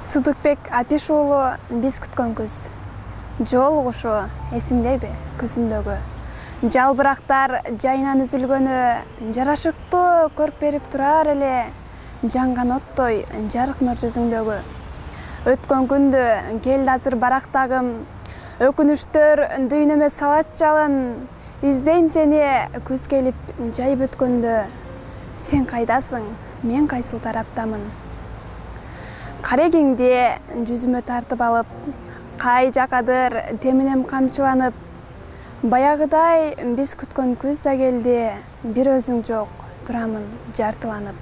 Сыдыкбек Апиш уулу биз күткөн күз. Жол кушу эсиңдеби күзүндөгү? Жалбырактар жайынан үзүлгөнү, жарашыктуу көрүп берип турар эле, жанган оттой жарык нур жүзүңдөгү. Өткөн күндү келди азыр барактагым, өкүнүчтөр дүйнөмө салат жалын, издейм сени күз келип жайып өткөндө. Сен кайдасың, мен кайсыл тараптамын? Карегиңди жүзүмө тартып алып, кай жакадыр теминем камчыланып, баягыдай биз күткөн күз да келди, бир өзүң жок, турамын жартыланып.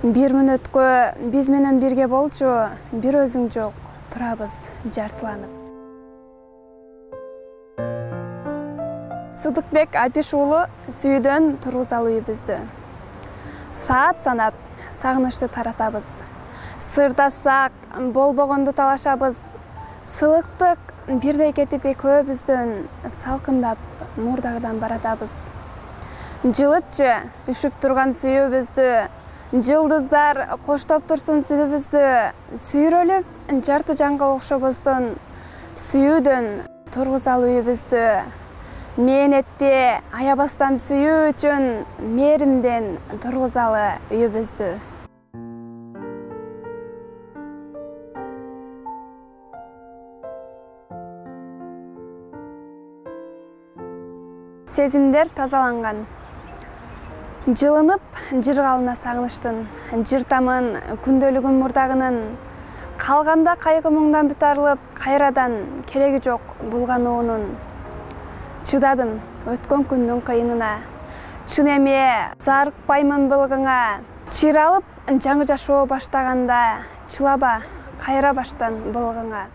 Бир мүнөткө биз менен бирге болчу, бир өзүң жок, турабыз жартыланып. Сыдыкбек Апиш уулу сүйүүдөн тургузалы үйүбүздү. Саат санап сагынычты таратабыз. Сырдассак болбогонду талашабыз. Сылыктык бирдей кетип экөөбүздөн салкындап мурдагыдан баратабыз. Жылытчы үшүп турган сүйүүбүздү, жылдыздар коштоп турсун сүлүбүздү, сүйрөлүп жарты жанга окшобостон сүйүүдөн тургузалы үйүбүздү. Мээнетти аябастан сүйүү үчүн мээримден тургузалы үйүбүздү. Сезимдер тазаланган. Жылынып жыргалына сагынычтын, жыртамын күндөлүгүн мурдагынын. Калганда кайгы муңдан бүт арылып, кайрадан кереги жок булгануунун. Чыдадым өткөн күндүн кыйынына, чын эме зарыкпаймын былыгыңа. Чыйралып жаңы жашоо баштаганда, чылаба кайра баштан былыгыңа.